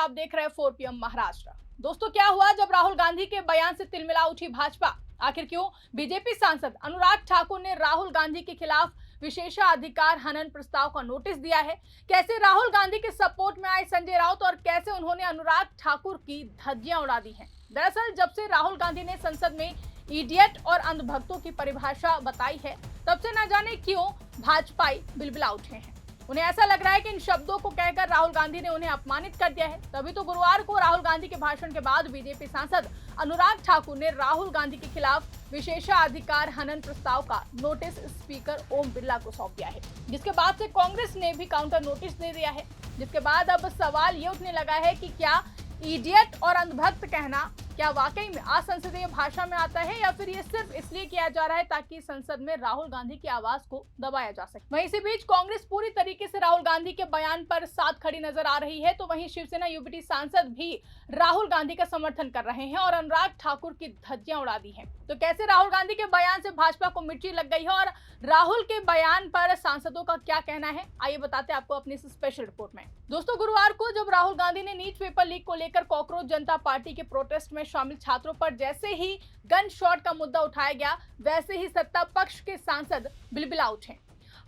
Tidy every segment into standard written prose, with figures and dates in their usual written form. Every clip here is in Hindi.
आप देख रहे हैं 4 PM महाराष्ट्र। दोस्तों, क्या हुआ जब राहुल गांधी के बयान से तिलमिला उठी भाजपा? आखिर क्यों बीजेपी सांसद अनुराग ठाकुर ने राहुल गांधी के खिलाफ विशेषाधिकार हनन प्रस्ताव का नोटिस दिया है? कैसे राहुल गांधी के सपोर्ट में आए संजय राउत और कैसे उन्होंने अनुराग ठाकुर की धज्जियां उड़ा दी हैं? दरअसल जब से राहुल गांधी ने संसद में इडियट और अंधभक्तों की परिभाषा बताई है, तब से न जाने क्यों भाजपाई बिलबिला उठे हैं। उन्हें ऐसा लग रहा है कि इन शब्दों को कहकर राहुल गांधी ने उन्हें अपमानित कर दिया है। तभी तो गुरुवार को राहुल गांधी के भाषण के बाद बीजेपी सांसद अनुराग ठाकुर ने राहुल गांधी के खिलाफ विशेषाधिकार हनन प्रस्ताव का नोटिस स्पीकर ओम बिरला को सौंप दिया है, जिसके बाद से कांग्रेस ने भी काउंटर नोटिस दे दिया है। जिसके बाद अब सवाल ये उठने लगा है कि क्या इडियट और अंधभक्त कहना क्या वाकई में असंसदीय भाषा में आता है या फिर ये सिर्फ इसलिए किया जा रहा है ताकि संसद में राहुल गांधी की आवाज को दबाया जा सके। वहीं इसी बीच कांग्रेस पूरी तरीके से राहुल गांधी के बयान पर साथ खड़ी नजर आ रही है, तो वहीं शिवसेना यूबीटी सांसद भी राहुल गांधी का समर्थन कर रहे हैं और अनुराग ठाकुर की धज्जियां उड़ा दी हैं। तो कैसे राहुल गांधी के बयान से भाजपा को मिर्ची लग गई है और राहुल के बयान पर सांसदों का क्या कहना है, आइए बताते हैं आपको अपनी इस स्पेशल रिपोर्ट में। दोस्तों, गुरुवार को जब राहुल गांधी ने नीट पेपर लीक को लेकर कॉकरोच जनता पार्टी के प्रोटेस्ट में शामिल छात्रों पर जैसे ही गन शॉट का मुद्दा उठाया गया, वैसे ही सत्ता पक्ष के सांसद बिलबिला उठे।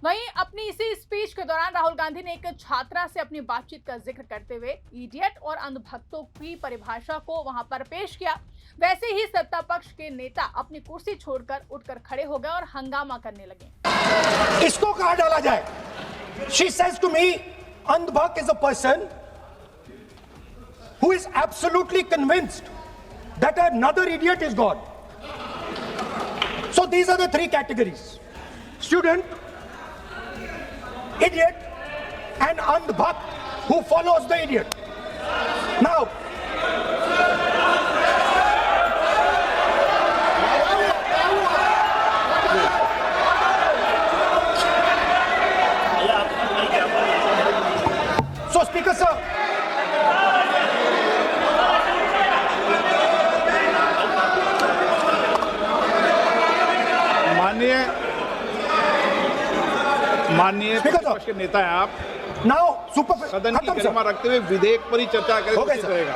वहीं अपनी इसी स्पीच के दौरान राहुल गांधी ने एक छात्रा से अपनी बातचीत का जिक्र करते हुए इडियट और अंधभक्तों की परिभाषा को वहां पर पेश किया। वैसे ही सत्ता पक्ष के नेता अपनी कुर्सी छोड़कर उठकर खड़े हो गए और हंगामा करने लगे। इसको कहां डाला जाए? She says to me, अंधभक्त is a person who is absolutely convinced that another idiot is God. So these are the three categories: student, idiot, and andhbhakt who follows the idiot. Now, so Speaker sir, माननीय प्रतिपक्ष के नेता हैं आप। now super सदन की गरिमा रखते हुए विधेयक पर ही चर्चा करें, उचित रहेगा।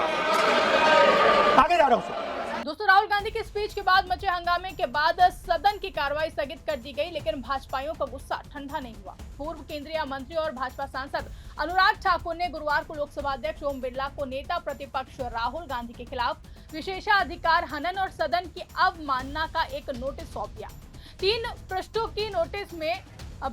आगे जा रहा हूं सर। दोस्तों, राहुल गांधी के स्पीच के बाद मचे हंगामे के बाद सदन की कार्रवाई स्थगित कर दी गई, लेकिन भाजपाइयों का गुस्सा ठंडा नहीं हुआ। पूर्व केंद्रीय मंत्री और भाजपा सांसद अनुराग ठाकुर ने गुरुवार को लोकसभा अध्यक्ष ओम बिरला को नेता प्रतिपक्ष राहुल गांधी के खिलाफ विशेषाधिकार हनन और सदन की अवमानना का एक नोटिस सौंप दिया। 3 पृष्ठों की नोटिस में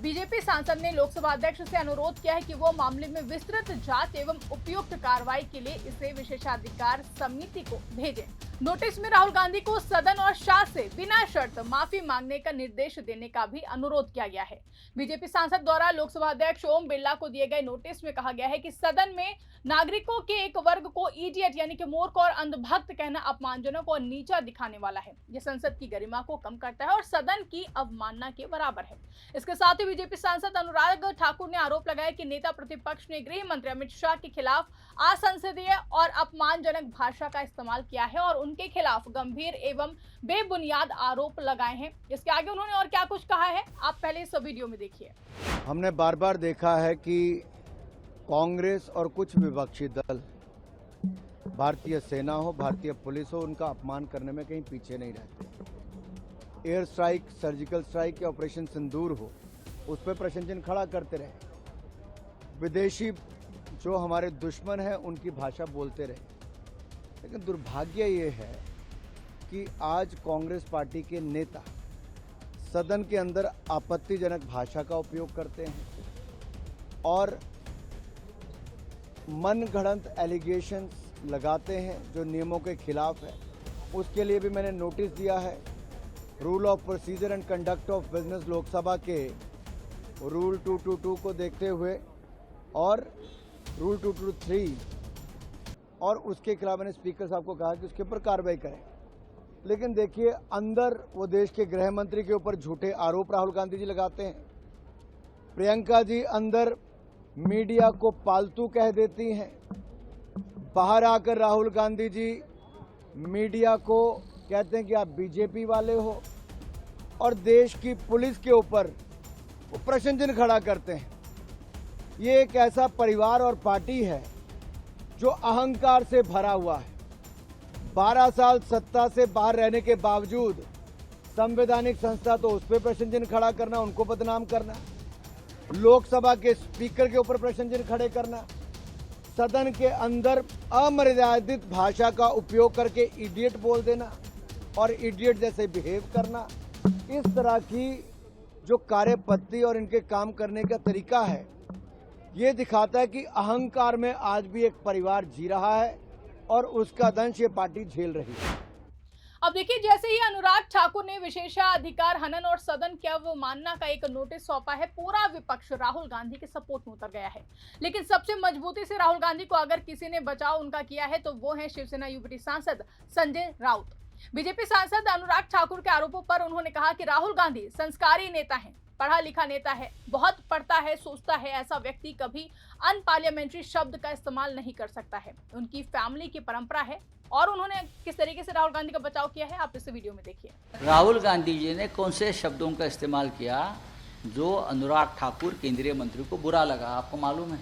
बीजेपी सांसद ने लोकसभा अध्यक्ष से अनुरोध किया है कि वो मामले में विस्तृत जांच एवं उपयुक्त कार्रवाई के लिए इसे विशेषाधिकार समिति को भेजें। नोटिस में राहुल गांधी को सदन और शाह से बिना शर्त माफी मांगने का निर्देश देने का भी अनुरोध किया गया है। बीजेपी सांसद द्वारा लोकसभा अध्यक्ष ओम बिरला को दिए गए नोटिस में कहा गया है कि सदन में नागरिकों के एक वर्ग को इडियट यानी कि मूर्ख और अंधभक्त कहना अपमानजनक और नीचा दिखाने वाला है। यह संसद की गरिमा को कम करता है और सदन की अवमानना के बराबर है। इसके साथ ही बीजेपी सांसद अनुराग ठाकुर ने आरोप लगाया कि नेता प्रतिपक्ष ने गृह मंत्री अमित शाह के खिलाफ असंसदीय और अपमानजनक भाषा का इस्तेमाल किया है और उनके खिलाफ गंभीर एवं बेबुनियाद आरोप लगाए हैं। इसके आगे उन्होंने और क्या कुछ कहा है, आप पहले इस वीडियो में देखिए। हमने बार बार देखा है कि कांग्रेस और कुछ विपक्षी दल, भारतीय सेना हो, भारतीय पुलिस हो, उनका अपमान करने में कहीं पीछे नहीं रहते। एयर स्ट्राइक, सर्जिकल स्ट्राइक या ऑपरेशन सिंदूर हो, उस पर प्रश्न चिन्ह खड़ा करते रहे। विदेशी जो हमारे दुश्मन हैं उनकी भाषा बोलते रहे। लेकिन दुर्भाग्य ये है कि आज कांग्रेस पार्टी के नेता सदन के अंदर आपत्तिजनक भाषा का उपयोग करते हैं और मनगढ़ंत एलिगेशंस लगाते हैं जो नियमों के खिलाफ है। उसके लिए भी मैंने नोटिस दिया है। Rule of procedure and conduct of business Lok Sabha के रूल 222 को देखते हुए और रूल 223 और उसके खिलाफ मैंने स्पीकर साहब को कहा कि उसके ऊपर कार्रवाई करें। लेकिन देखिए, अंदर वो देश के गृह मंत्री के ऊपर झूठे आरोप राहुल गांधी जी लगाते हैं। प्रियंका जी अंदर मीडिया को पालतू कह देती हैं। बाहर आकर राहुल गांधी जी मीडिया को कहते हैं कि आप बीजेपी वाले हो और देश की पुलिस के ऊपर वो प्रश्न चिन्ह खड़ा करते हैं। ये एक ऐसा परिवार और पार्टी है जो अहंकार से भरा हुआ है। 12 साल सत्ता से बाहर रहने के बावजूद संवैधानिक संस्था तो उस पर प्रश्न चिन्ह खड़ा करना, उनको बदनाम करना, लोकसभा के स्पीकर के ऊपर प्रश्न चिन्ह खड़े करना, सदन के अंदर अमर्यादित भाषा का उपयोग करके इडियट बोल देना और इडियट जैसे बिहेव करना, इस तरह की जो कार्यपद्धति और इनके काम करने का तरीका है, ये दिखाता है कि अहंकार में आज भी एक परिवार जी रहा है और उसका दंश ये पार्टी झेल रही है। अब देखिए, जैसे ही अनुराग ठाकुर ने विशेषाधिकार हनन और सदन की अवमानना का एक नोटिस सौंपा है, पूरा विपक्ष राहुल गांधी के सपोर्ट में उतर गया है। लेकिन सबसे मजबूती से राहुल गांधी को अगर किसी ने बचाव उनका किया है तो वो है शिवसेना यूपीटी सांसद संजय राउत। बीजेपी सांसद अनुराग ठाकुर के आरोपों पर उन्होंने कहा कि राहुल गांधी संस्कारी नेता हैं, पढ़ा लिखा नेता है, बहुत पढ़ता है, सोचता है, ऐसा व्यक्ति कभी अनपार्लियामेंट्री शब्द का इस्तेमाल नहीं कर सकता है। उनकी फैमिली की परंपरा है। और उन्होंने किस तरीके से राहुल गांधी का बचाव किया है, आप इस वीडियो में देखिए। राहुल गांधी जी ने कौन से शब्दों का इस्तेमाल किया जो अनुराग ठाकुर केंद्रीय मंत्री को बुरा लगा, आपको मालूम है?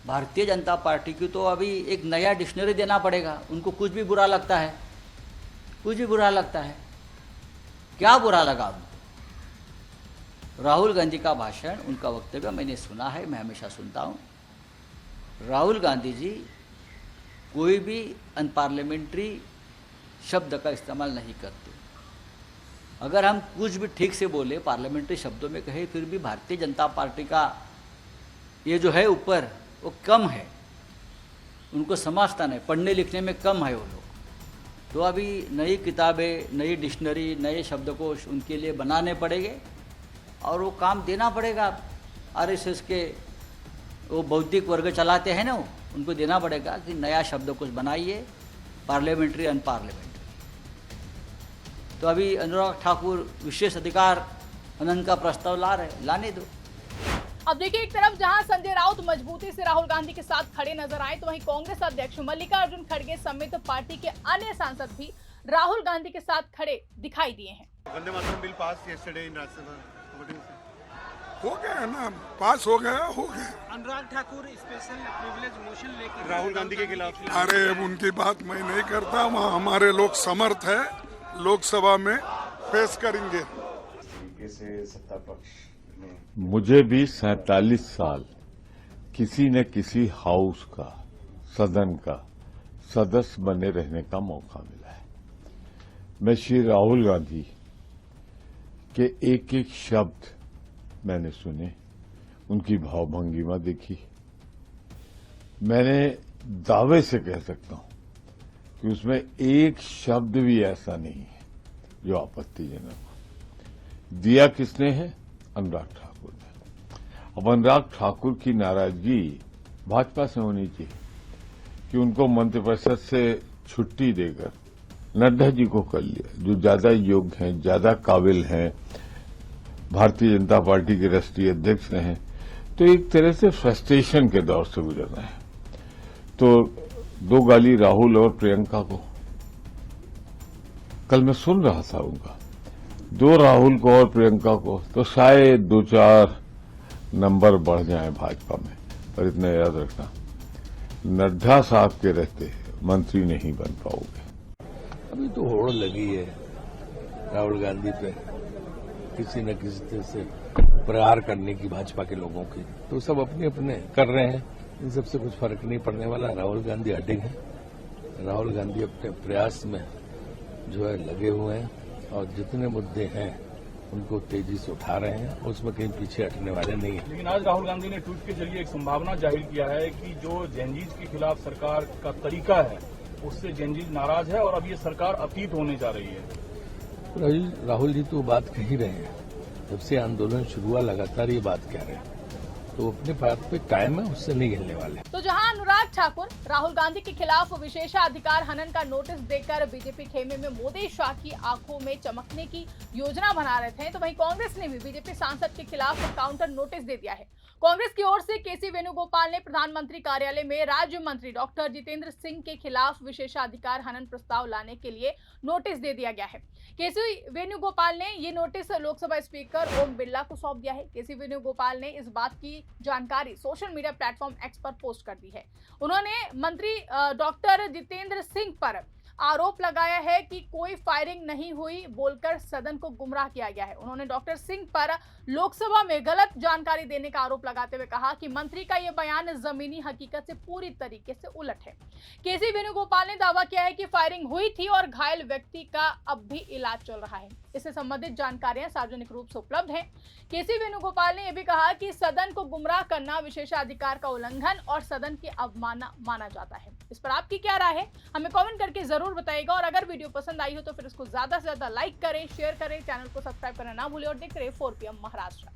भारतीय जनता पार्टी की तो अभी एक नया डिक्शनरी देना पड़ेगा। उनको कुछ भी बुरा लगता है, कुछ भी बुरा लगता है। क्या बुरा लगा उनको? राहुल गांधी का भाषण, उनका वक्तव्य मैंने सुना है, मैं हमेशा सुनता हूँ। राहुल गांधी जी कोई भी अनपार्लियामेंट्री शब्द का इस्तेमाल नहीं करते। अगर हम कुछ भी ठीक से बोले, पार्लियामेंट्री शब्दों में कहे, फिर भी भारतीय जनता पार्टी का ये जो है ऊपर वो कम है, उनको समझता नहीं, पढ़ने लिखने में कम है वो लोग। तो अभी नई किताबें, नई डिक्शनरी, नए शब्दकोश उनके लिए बनाने पड़ेंगे और वो काम देना पड़ेगा। आरएसएस के वो बौद्धिक वर्ग चलाते हैं ना, उनको देना पड़ेगा कि नया शब्दकोश बनाइए, पार्लियामेंट्री अनपार्लियामेंट्री। तो अभी अनुराग ठाकुर विशेष अधिकार हनन का प्रस्ताव ला रहे, लाने दो। अब देखिए, एक तरफ जहां संजय राउत मजबूती से राहुल गांधी के साथ खड़े नजर आए, तो वहीं कांग्रेस अध्यक्ष मल्लिकार्जुन खड़गे समेत पार्टी के अन्य सांसद भी राहुल गांधी के साथ खड़े दिखाई दिए हैं। Vande Mataram bill pass yesterday in Rajya Sabha voting से हो गया ना, पास हो गया, हो गया। Anurag Thakur special privilege motion लेकर राहुल गांधी के खिलाफ। अरे उनकी बात मैं नहीं करता, वहाँ हमारे लोग समर्थ है, लोकसभा में पेश करेंगे। से सत्ता पक्ष मुझे भी 47 साल किसी न किसी हाउस का, सदन का सदस्य बने रहने का मौका मिला है। मैं श्री राहुल गांधी के एक एक शब्द मैंने सुने, उनकी भावभंगिमा देखी। मैंने दावे से कह सकता हूं कि उसमें एक शब्द भी ऐसा नहीं है जो आपत्तिजनक हो। दिया किसने है? अनुराग ठाकुर ने। अब अनुराग ठाकुर की नाराजगी भाजपा से होनी चाहिए कि उनको मंत्रिपरिषद से छुट्टी देकर नड्डा जी को कर लिया, जो ज्यादा योग्य हैं, ज्यादा काबिल हैं, भारतीय जनता पार्टी के राष्ट्रीय अध्यक्ष रहे हैं। तो एक तरह से फ्रस्ट्रेशन के दौर से गुजरना है। तो दो गाली राहुल और प्रियंका को, कल मैं सुन रहा था उनका, दो राहुल को और प्रियंका को, तो शायद 2-4 नंबर बढ़ जाए भाजपा में। पर इतना याद रखना, नड्डा साहब के रहते मंत्री नहीं बन पाओगे। अभी तो होड़ लगी है राहुल गांधी पे, किसी न किसी तरह से प्रहार करने की भाजपा के लोगों की। तो सब अपने अपने कर रहे हैं, इन सबसे कुछ फर्क नहीं पड़ने वाला। राहुल गांधी अडिग है, राहुल गांधी अपने प्रयास में जो है लगे हुए हैं और जितने मुद्दे हैं उनको तेजी से उठा रहे हैं, उसमें कहीं पीछे हटने वाले नहीं है। लेकिन आज राहुल गांधी ने ट्वीट के जरिए एक संभावना जाहिर किया है कि जो जेनजीज के खिलाफ सरकार का तरीका है उससे जेनजीज नाराज है और अब ये सरकार अतीत होने जा रही है। राहुल जी तो बात कह ही रहे हैं, जब से आंदोलन शुरू हुआ लगातार ये बात कह रहे हैं, तो अपने बात पे कायम है, उससे नहीं हिलने वाले। तो जहां अनुराग ठाकुर राहुल गांधी के खिलाफ विशेषाधिकार हनन का नोटिस देकर बीजेपी खेमे में मोदी शाह की आंखों में चमकने की योजना बना रहे थे, तो वहीं कांग्रेस ने भी बीजेपी सांसद के खिलाफ काउंटर नोटिस दे दिया है। कांग्रेस की ओर से केसी वेणुगोपाल ने प्रधानमंत्री कार्यालय में राज्य मंत्री डॉक्टर जितेंद्र सिंह के खिलाफ विशेषाधिकार हनन प्रस्ताव लाने के लिए नोटिस दे दिया गया है। केसी वेणुगोपाल ने ये नोटिस लोकसभा स्पीकर ओम बिरला को सौंप दिया है। केसी वेणुगोपाल ने इस बात की जानकारी सोशल मीडिया प्लेटफॉर्म एक्स पर पोस्ट कर दी है। उन्होंने मंत्री डॉक्टर जितेंद्र सिंह पर आरोप लगाया है कि कोई फायरिंग नहीं हुई बोलकर सदन को गुमराह किया गया है। उन्होंने डॉक्टर सिंह पर लोकसभा में गलत जानकारी देने का आरोप लगाते हुए कहा कि मंत्री का यह बयान जमीनी हकीकत से पूरी तरीके से उलट है। केसी वेणुगोपाल ने दावा किया है कि फायरिंग हुई थी और घायल व्यक्ति का अब भी इलाज चल रहा है। इससे संबंधित जानकारियां सार्वजनिक रूप से उपलब्ध हैं। केसी वेणुगोपाल ने यह भी कहा कि सदन को गुमराह करना विशेषाधिकार का उल्लंघन और सदन की अवमानना माना जाता है। इस पर आपकी क्या राय है, हमें कमेंट करके जरूर बताइएगा। और अगर वीडियो पसंद आई हो तो फिर इसको ज्यादा से ज्यादा लाइक करें, शेयर करें, चैनल को सब्सक्राइब करना ना भूलें और देखते रहिए 4 PM महाराष्ट्र।